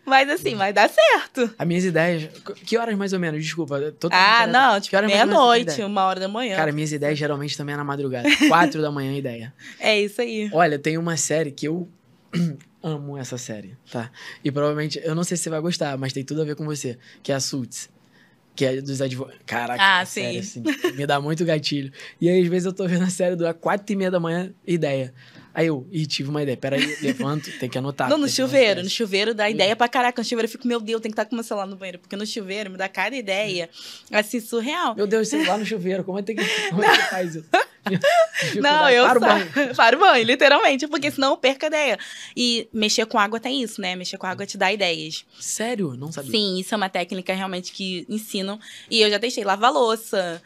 Mas assim, vai dar certo. As minhas ideias... Que horas mais ou menos? Desculpa. Não, tipo, meia-noite, 1h da manhã. Cara, minhas ideias geralmente também é na madrugada. 4 da manhã, ideia. É isso aí. Olha, tem uma série que eu amo essa série, tá? E provavelmente, eu não sei se você vai gostar, mas tem tudo a ver com você, que é a Suits. Que é dos advogados. Caraca, série, assim, me dá muito gatilho. E aí, às vezes, eu tô vendo a série do 4h30 da manhã, ideia. Aí tive uma ideia. Peraí, levanto, tem que anotar. Não, no chuveiro dá ideia pra caraca. No chuveiro eu fico, meu Deus, tem que estar com o meu celular no banheiro. Porque no chuveiro me dá cada ideia, assim, surreal. Meu Deus, celular no chuveiro, como é que faz isso? Não, para o banho, literalmente, porque senão eu perco a ideia. E mexer com água tem isso, né? Mexer com água te dá ideias. Sério? Não sabia. Sim, isso é uma técnica realmente que ensinam. E eu já testei lavar louça,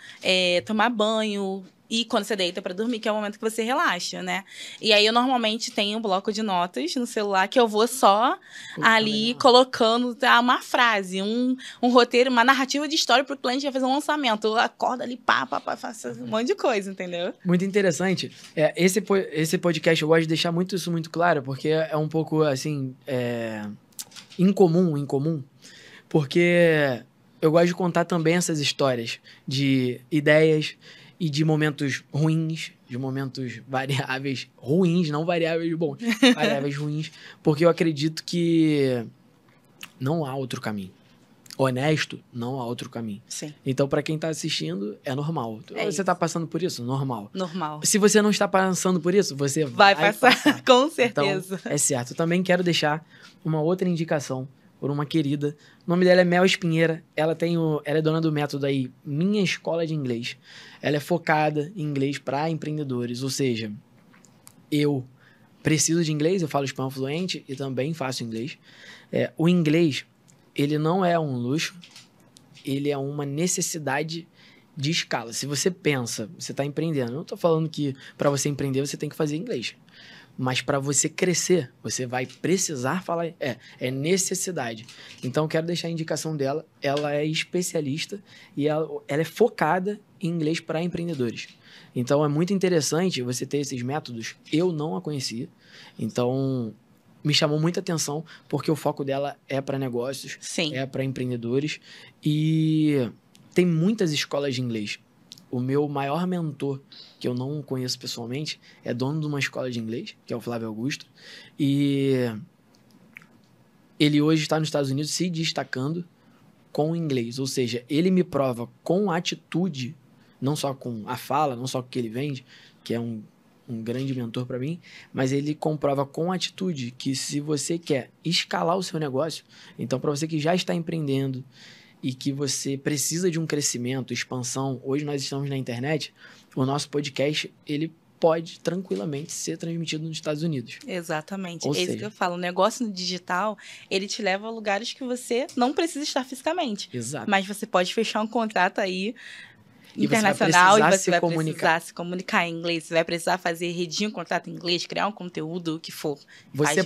tomar banho. E quando você deita pra dormir, que é o momento que você relaxa, né? E aí, eu normalmente tenho um bloco de notas no celular que eu vou só ali colocando uma frase, um roteiro, uma narrativa de história pro cliente que vai fazer um lançamento. Eu acordo ali, faço um monte de coisa, entendeu? Muito interessante. Esse podcast, eu gosto de deixar isso muito claro, porque é um pouco, assim, incomum, porque eu gosto de contar também essas histórias de ideias e de momentos ruins, de momentos variáveis ruins, não variáveis bons, variáveis ruins, porque eu acredito que não há outro caminho. Honesto, não há outro caminho. Sim. Então, para quem tá assistindo, é normal. Você tá passando por isso? Normal. Normal. Se você não está passando por isso, você vai passar. Com certeza. Então, é certo. Eu também quero deixar uma outra indicação por uma querida. O nome dela é Mel Espinheira. Ela é dona do método aí, Minha Escola de Inglês. Ela é focada em inglês para empreendedores, ou seja, eu preciso de inglês, eu falo espanhol fluente e também faço inglês. O inglês, ele não é um luxo, ele é uma necessidade de escala. Se você pensa, você está empreendendo. Eu não estou falando que para você empreender você tem que fazer inglês. Mas para você crescer, você vai precisar falar. É necessidade. Então, quero deixar a indicação dela. Ela é especialista e ela é focada em inglês para empreendedores. Então, é muito interessante você ter esses métodos. Eu não a conhecia. Então, me chamou muita atenção porque o foco dela é para negócios, Sim. é para empreendedores. E tem muitas escolas de inglês. O meu maior mentor, que eu não conheço pessoalmente, é dono de uma escola de inglês, que é o Flávio Augusto. E ele hoje está nos Estados Unidos se destacando com o inglês. Ou seja, ele me prova com atitude, não só com a fala, não só com o que ele vende, que é um grande mentor para mim, mas ele comprova com atitude que se você quer escalar o seu negócio, então para você que já está empreendendo, e que você precisa de um crescimento, expansão, hoje nós estamos na internet, o nosso podcast, ele pode tranquilamente ser transmitido nos Estados Unidos. Exatamente. Ou É isso seja, que eu falo. O negócio no digital, ele te leva a lugares que você não precisa estar fisicamente. Exato. Mas você pode fechar um contrato aí E internacional você vai e você vai comunicar. precisar se comunicar em inglês, você vai precisar fazer redigir um contrato em inglês, criar um conteúdo, o que for. Você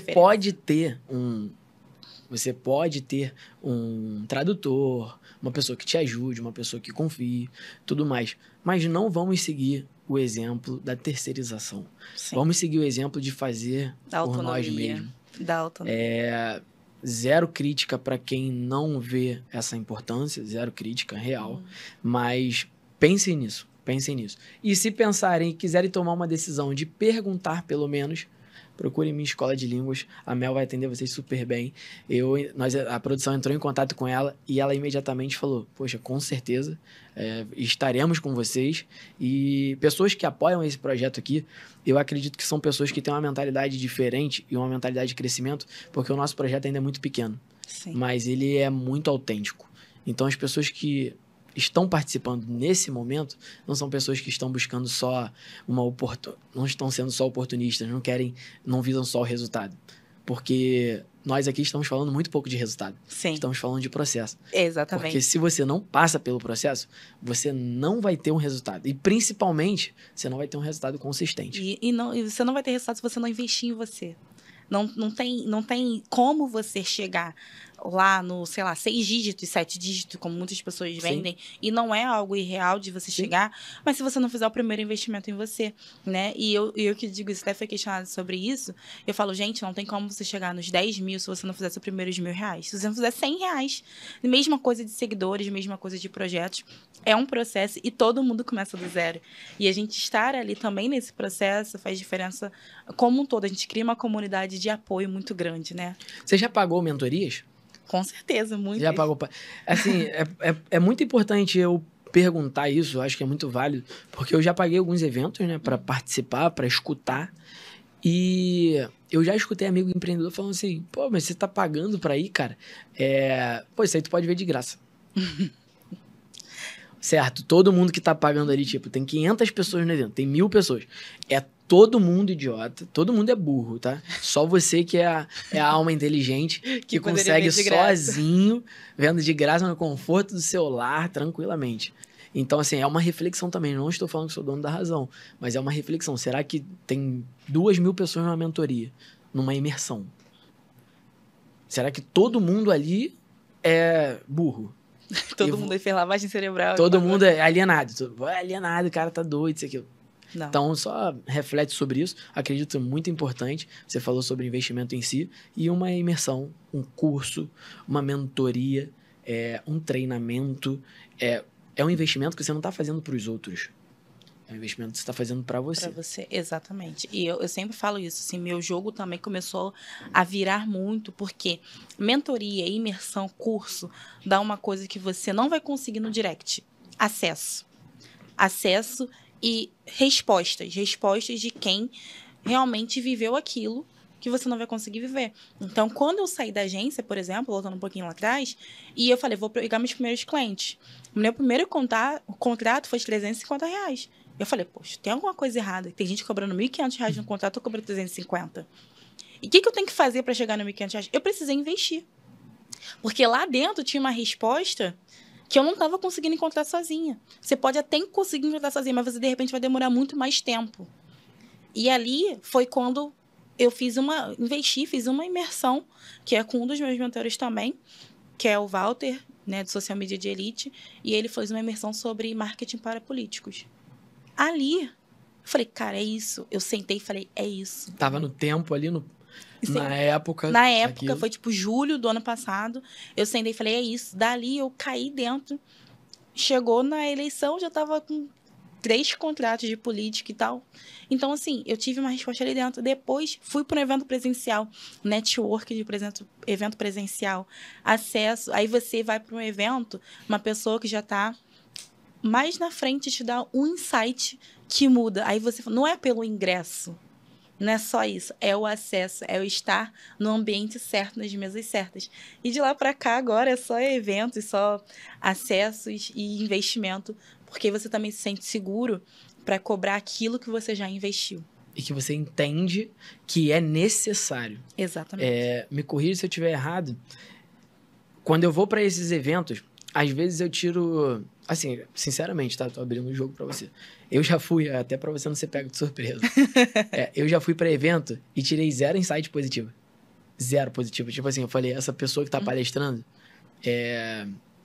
pode ter um tradutor, uma pessoa que te ajude, uma pessoa que confie, tudo mais. Mas não vamos seguir o exemplo da terceirização. Sim. Vamos seguir o exemplo de fazer por nós mesmos. Da autonomia. Zero crítica para quem não vê essa importância, zero crítica real. Mas pensem nisso. E se pensarem e quiserem tomar uma decisão de perguntar, pelo menos, procurem minha escola de línguas. A Mel vai atender vocês super bem. A produção entrou em contato com ela e ela imediatamente falou, poxa, com certeza, estaremos com vocês. E pessoas que apoiam esse projeto aqui, eu acredito que são pessoas que têm uma mentalidade diferente e uma mentalidade de crescimento, porque o nosso projeto ainda é muito pequeno. Sim. Mas ele é muito autêntico. Então, as pessoas que estão participando nesse momento não são pessoas que estão buscando só não estão sendo só oportunistas, não visam só o resultado. Porque nós aqui estamos falando muito pouco de resultado. Sim. Estamos falando de processo. Exatamente. Porque se você não passa pelo processo, você não vai ter um resultado. E principalmente, você não vai ter um resultado consistente. E você não vai ter resultado se você não investir em você. Não tem como você chegar lá no, 6 dígitos, 7 dígitos, como muitas pessoas vendem, e não é algo irreal de você chegar, mas se você não fizer o primeiro investimento em você, né? E eu que digo isso, até foi questionado sobre isso, eu falo, gente, não tem como você chegar nos 10 mil se você não fizer seus primeiros R$1.000. Se você não fizer R$100, mesma coisa de seguidores, mesma coisa de projetos, é um processo e todo mundo começa do zero. E a gente estar ali também nesse processo faz diferença como um todo. A gente cria uma comunidade de apoio muito grande, né? Você já pagou mentorias? Com certeza, muito. Já pagou. Assim, é muito importante eu perguntar isso, eu acho que é muito válido, porque eu já paguei alguns eventos, né, para participar, para escutar, e eu já escutei amigo empreendedor falando assim, pô, mas você tá pagando pra ir, cara? Pô, isso aí tu pode ver de graça. Certo, todo mundo que tá pagando ali, tipo, tem 500 pessoas no evento, tem 1.000 pessoas. É todo mundo idiota, todo mundo é burro, tá? Só você que é a alma inteligente, que consegue sozinho, vendo de graça no conforto do seu lar, tranquilamente. Então, assim, é uma reflexão também. Não estou falando que sou dono da razão, mas é uma reflexão. Será que tem 2.000 pessoas numa mentoria, numa imersão? Será que todo mundo ali é burro? Todo mundo fez lavagem cerebral. Todo mundo é alienado. Alienado, o cara tá doido, isso aqui. Não. Então, só reflete sobre isso. Acredito muito importante. Você falou sobre investimento em si. E uma imersão, um curso, uma mentoria, um treinamento. É um investimento que você não está fazendo para os outros. É um investimento que você está fazendo para você. Para você, exatamente. E eu sempre falo isso, assim, meu jogo também começou a virar muito, porque mentoria, imersão, curso, dá uma coisa que você não vai conseguir no direct. Acesso. Acesso e respostas. Respostas de quem realmente viveu aquilo que você não vai conseguir viver. Então, quando eu saí da agência, por exemplo, voltando um pouquinho lá atrás, e eu falei, vou pegar meus primeiros clientes. O meu primeiro contrato foi de R$350. Eu falei, poxa, tem alguma coisa errada. Tem gente cobrando R$1.500 no contrato, eu cobrando 350. E o que eu tenho que fazer para chegar no R$1.500? Eu precisei investir. Porque lá dentro tinha uma resposta que eu não estava conseguindo encontrar sozinha. Você pode até conseguir encontrar sozinha, mas você, de repente, vai demorar muito mais tempo. E ali foi quando eu fiz uma imersão, que é com um dos meus mentores também, que é o Walter, né, do Social Media de Elite, e ele fez uma imersão sobre marketing para políticos. Ali, eu falei, cara, é isso. Eu sentei e falei, é isso. Tava no tempo ali, na época. Na época, foi tipo julho do ano passado. Eu sentei e falei, é isso. Dali eu caí dentro. Chegou na eleição, já tava com 3 contratos de política e tal. Então, assim, eu tive uma resposta ali dentro. Depois, fui para um evento presencial, network de evento presencial, acesso. Aí você vai para um evento, uma pessoa que já está mais na frente te dá um insight que muda. Aí você fala, não é pelo ingresso. Não é só isso, é o acesso, é o estar no ambiente certo, nas mesas certas. E de lá para cá, agora é só eventos, só acessos e investimento, porque você também se sente seguro para cobrar aquilo que você já investiu. E que você entende que é necessário. Exatamente. Me corrija se eu estiver errado. Quando eu vou para esses eventos, às vezes eu tiro... Assim, sinceramente, tá? Tô abrindo um jogo para você. Eu já fui, até para você não ser pego de surpresa. Eu já fui para evento e tirei 0 insight positivo. 0 positivo. Tipo assim, eu falei, essa pessoa que tá palestrando,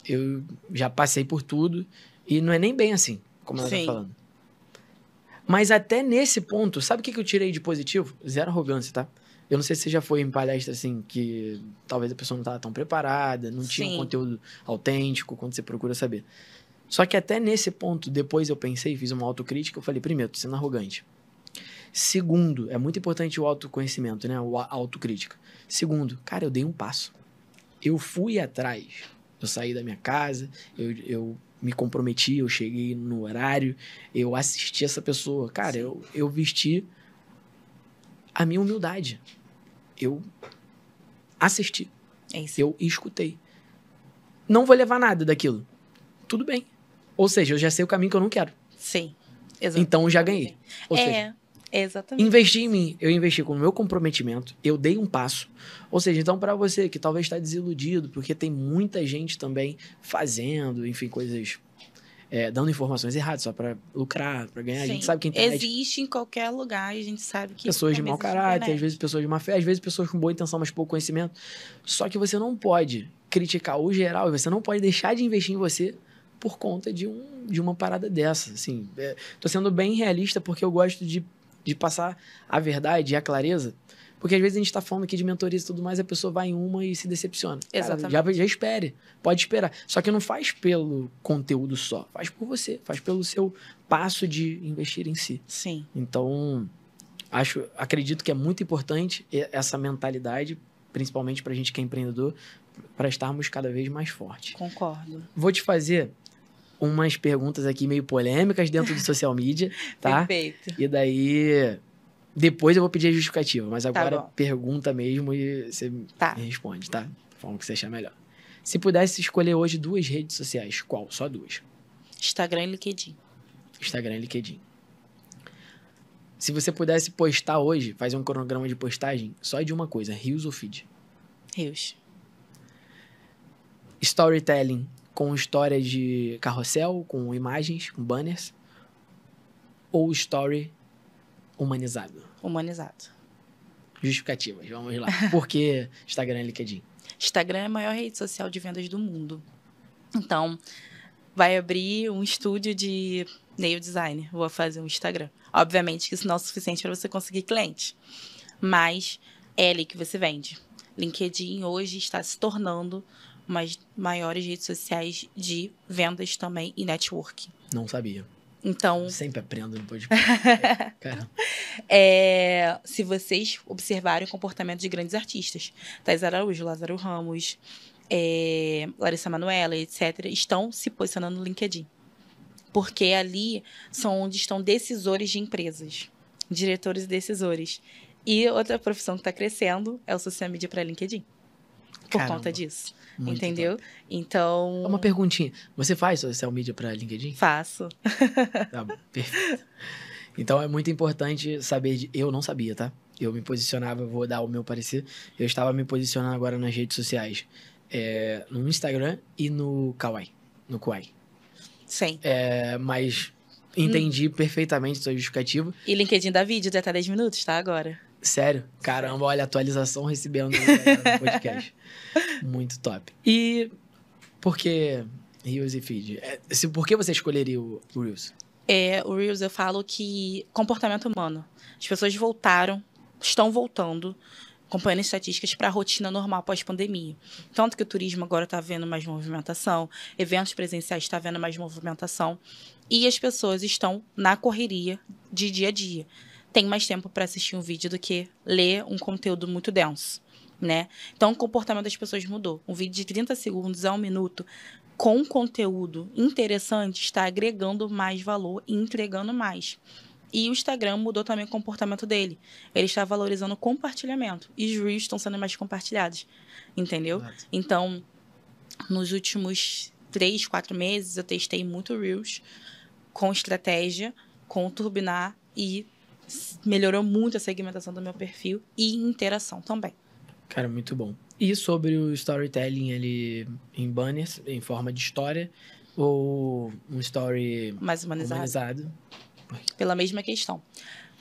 eu já passei por tudo e não é nem bem assim, como ela tá falando. Mas até nesse ponto, sabe o que eu tirei de positivo? 0 arrogância, tá? Eu não sei se você já foi em palestra, assim, que talvez a pessoa não estava tão preparada, não tinha um conteúdo autêntico, quando você procura saber. Só que até nesse ponto, depois eu pensei, fiz uma autocrítica, eu falei, primeiro, tô sendo arrogante. Segundo, é muito importante o autoconhecimento, né? A autocrítica. Segundo, cara, eu dei um passo. Eu fui atrás. Eu saí da minha casa, eu me comprometi, eu cheguei no horário, eu assisti essa pessoa. Cara, eu vesti a minha humildade. Eu assisti. Eu escutei. Não vou levar nada daquilo. Tudo bem. Ou seja, eu já sei o caminho que eu não quero. Sim, exatamente. Então, eu já ganhei. Ou seja, exatamente. Investi em mim. Eu investi com o meu comprometimento. Eu dei um passo. Ou seja, então, para você que talvez está desiludido, porque tem muita gente também fazendo, enfim, coisas... dando informações erradas só para lucrar, para ganhar. Sim. A gente sabe que a internet... Existe em qualquer lugar e a gente sabe que... Pessoas de mau caráter, às vezes pessoas de má fé, às vezes pessoas com boa intenção, mas pouco conhecimento. Só que você não pode criticar o geral e você não pode deixar de investir em você por conta de uma parada dessa. Assim, tô sendo bem realista porque eu gosto de passar a verdade e a clareza. Porque às vezes a gente tá falando aqui de mentoria e tudo mais, a pessoa vai em uma e se decepciona. Exatamente. Cara, já espere. Pode esperar. Só que não faz pelo conteúdo só. Faz por você. Faz pelo seu passo de investir em si. Sim. Então, acredito que é muito importante essa mentalidade, principalmente pra gente que é empreendedor, para estarmos cada vez mais fortes. Concordo. Vou te fazer umas perguntas aqui meio polêmicas dentro do social media, tá? Perfeito. E daí... Depois eu vou pedir a justificativa, mas agora Tá, pergunta mesmo e você me responde, tá? Da forma que você achar melhor. Se pudesse escolher hoje 2 redes sociais, qual? Só 2. Instagram e LinkedIn. Instagram e LinkedIn. Se você pudesse postar hoje, fazer um cronograma de postagem só de uma coisa, Reels ou Feed? Reels. Storytelling com história de carrossel, com imagens, com banners? Ou story humanizado? Humanizado. Justificativas, vamos lá. Por que Instagram e LinkedIn? Instagram é a maior rede social de vendas do mundo. Então, vai abrir um estúdio de nail design. Vou fazer um Instagram. Obviamente que isso não é o suficiente para você conseguir cliente. Mas é ali que você vende. LinkedIn hoje está se tornando uma das maiores redes sociais de vendas também e networking. Não sabia. Então, sempre aprendo no podcast. Caramba. Se vocês observarem o comportamento de grandes artistas, Thais Araújo, Lázaro Ramos, Larissa Manoela, etc., estão se posicionando no LinkedIn. Porque ali são onde estão decisores de empresas, diretores e decisores. E outra profissão que está crescendo é o social media para LinkedIn. Por Caramba, conta disso. muito Entendeu? top. Então. Uma perguntinha. Você faz social media pra LinkedIn? Faço. Tá bom, perfeito. Então é muito importante saber. Eu não sabia, tá? Eu me posicionava, vou dar o meu parecer. Eu estava me posicionando agora nas redes sociais. No Instagram e no Kawaii. No Kawaii. Sim. Mas entendi perfeitamente sua justificativa. E LinkedIn dá vídeo de até 10 minutos, tá? Agora. Sério? Caramba, olha, atualização recebendo no podcast. Muito top. E por que Reels e Feed? Por que você escolheria o Reels? O Reels, eu falo que comportamento humano. As pessoas estão voltando, acompanhando estatísticas para a rotina normal pós-pandemia. Tanto que o turismo agora está vendo mais movimentação, eventos presenciais estão vendo mais movimentação, e as pessoas estão na correria de dia a dia. Tem mais tempo para assistir um vídeo do que ler um conteúdo muito denso, né? Então, o comportamento das pessoas mudou. Um vídeo de 30 segundos a 1 minuto com conteúdo interessante está agregando mais valor e entregando mais. E o Instagram mudou também o comportamento dele. Ele está valorizando o compartilhamento. E os Reels estão sendo mais compartilhados. Entendeu? Exato. Então, nos últimos 3, 4 meses, eu testei muito Reels com estratégia, com turbinar e melhorou muito a segmentação do meu perfil e interação também. Cara, muito bom. E sobre o storytelling ali em banners, em forma de história, ou um story Mais humanizado? Pela mesma questão.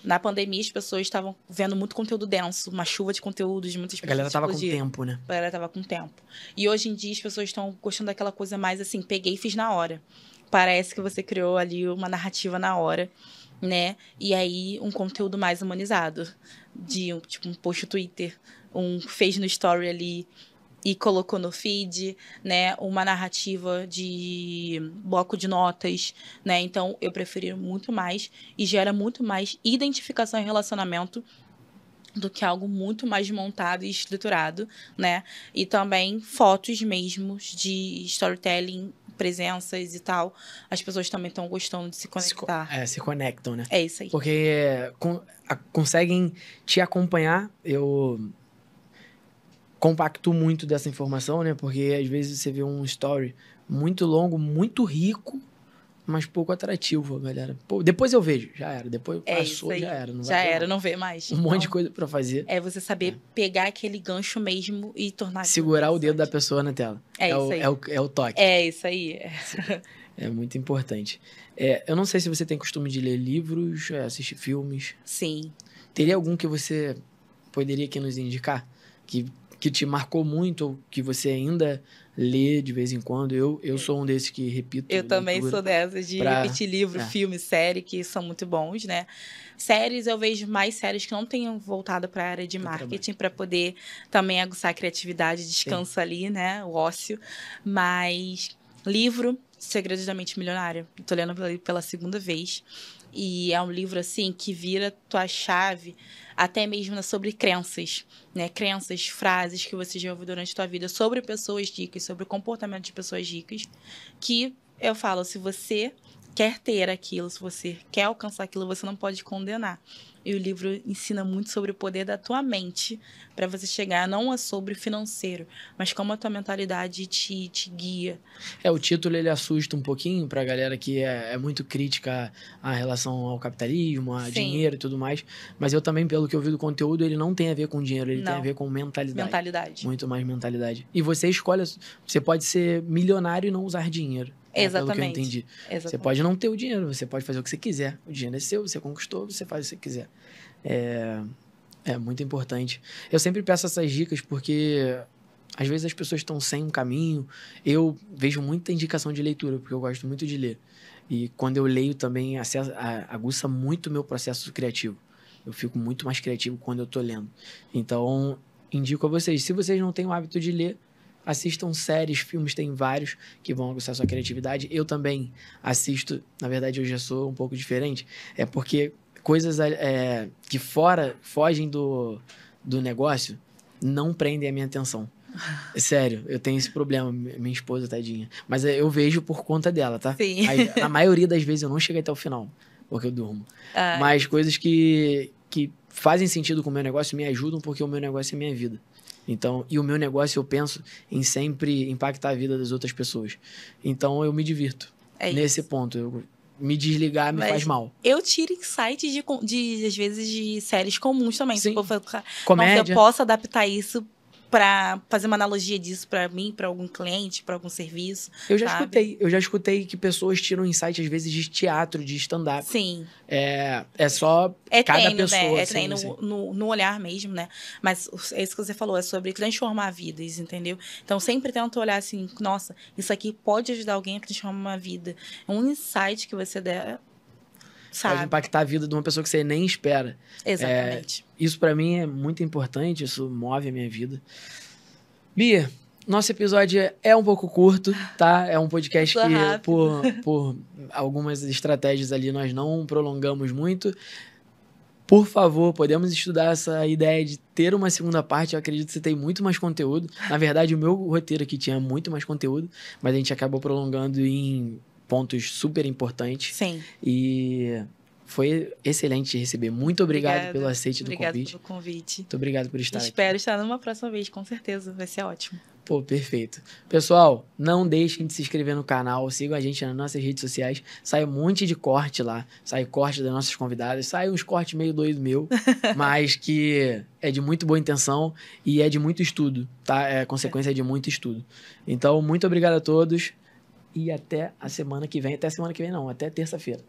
Na pandemia, as pessoas estavam vendo muito conteúdo denso, uma chuva de conteúdos, muitas pessoas. A galera tava com tempo, né? A galera tava com tempo. E hoje em dia, as pessoas estão gostando daquela coisa mais assim, peguei e fiz na hora. Parece que você criou ali uma narrativa na hora, né? E aí, um conteúdo mais humanizado. Tipo, um post no Twitter, fez no story ali e colocou no feed, né? Uma narrativa de bloco de notas, né? Então, eu preferi muito mais e gera muito mais identificação e relacionamento do que algo muito mais montado e estruturado, né? E também fotos mesmo de storytelling, presenças e tal. As pessoas também estão gostando de se conectar. Se conectam, né? É isso aí. Porque conseguem te acompanhar. Eu compacto muito dessa informação, né? Porque às vezes você vê um story muito longo, muito rico, mas pouco atrativo, galera. Pô, depois eu vejo, já era. Depois passou, já era. Não vê mais. Monte de coisa pra fazer. É você saber pegar aquele gancho mesmo e tornar... Segurar o dedo da pessoa na tela. Isso aí. É o toque. É isso aí. É muito importante. Eu não sei se você tem costume de ler livros, assistir filmes. Sim. Teria algum que você poderia aqui nos indicar? Que te marcou muito, ou que você ainda lê de vez em quando? Eu sou um desses que repito. Eu também sou dessas de repetir livro, filme, série, que são muito bons, né? Séries, eu vejo mais séries que não tenham voltado para a área de marketing, para poder também aguçar a criatividade, descanso ali, né? O ócio. Mas livro, Segredos da Mente Milionária. Estou lendo pela segunda vez. E é um livro, assim, que vira tua chave até mesmo sobre crenças, né? Crenças, frases que você já ouviu durante a tua vida sobre pessoas ricas, sobre o comportamento de pessoas ricas, que eu falo, se você quer ter aquilo, se você quer alcançar aquilo, você não pode condenar. E o livro ensina muito sobre o poder da tua mente para você chegar, não é sobre financeiro, mas como a tua mentalidade te guia. O título ele assusta um pouquinho pra galera que é muito crítica à relação ao capitalismo, a dinheiro e tudo mais. Mas eu também, pelo que eu vi do conteúdo, ele não tem a ver com dinheiro, ele tem a ver com mentalidade. Muito mais mentalidade. E você escolhe, você pode ser milionário e não usar dinheiro. Exatamente. Pelo que eu entendi. Exatamente. Você pode não ter o dinheiro, você pode fazer o que você quiser. O dinheiro é seu, você conquistou, você faz o que você quiser. É muito importante. Eu sempre peço essas dicas porque às vezes as pessoas estão sem um caminho. Eu vejo muita indicação de leitura, porque eu gosto muito de ler. E quando eu leio também, aguça muito o meu processo criativo. Eu fico muito mais criativo quando eu tô lendo. Então, indico a vocês. Se vocês não têm o hábito de ler, assistam séries, filmes, tem vários que vão aguçar sua criatividade. Eu também assisto, na verdade eu já sou um pouco diferente, porque coisas que fogem do negócio não prendem a minha atenção. Sério, eu tenho esse problema, minha esposa, tadinha. Mas eu vejo por conta dela, tá? Sim. A maioria das vezes eu não chego até o final, porque eu durmo. Mas coisas que que fazem sentido com o meu negócio me ajudam porque o meu negócio é minha vida. Então, e o meu negócio eu penso em sempre impactar a vida das outras pessoas. Então, eu me divirto nesse ponto. Me desligar me faz mal. Eu tiro insights às vezes, de séries comuns também. Sim. Tipo, Comédia. Nossa, eu posso adaptar isso pra fazer uma analogia disso pra mim, pra algum cliente, pra algum serviço. Eu já escutei que pessoas tiram insight, às vezes, de teatro, de stand-up. Sim. É só cada treino, pessoa. né? É sim, treino sim. no olhar mesmo, né? Mas é isso que você falou, é sobre transformar vidas, entendeu? Então, sempre tenta olhar assim, nossa, isso aqui pode ajudar alguém a transformar uma vida. Um insight que você der, sabe? Pode impactar a vida de uma pessoa que você nem espera. Exatamente. Isso pra mim é muito importante, isso move a minha vida. Bia, nosso episódio é um pouco curto, tá? É um podcast que, por algumas estratégias ali, nós não prolongamos muito. Por favor, podemos estudar essa ideia de ter uma segunda parte. Eu acredito que você tem muito mais conteúdo. Na verdade, o meu roteiro aqui tinha muito mais conteúdo, mas a gente acabou prolongando em pontos super importantes. Sim. E foi excelente te receber. Muito obrigado pelo aceite do convite. Obrigado pelo convite. Muito obrigado por estar aqui. Espero estar numa próxima vez, com certeza. Vai ser ótimo. Pô, perfeito. Pessoal, não deixem de se inscrever no canal, sigam a gente nas nossas redes sociais. Sai um monte de corte lá, sai corte das nossas convidadas, sai uns cortes meio doido meu, mas que é de muito boa intenção e é de muito estudo, tá? É consequência de muito estudo. Então, muito obrigado a todos e até a semana que vem. Até semana que vem não, até terça-feira.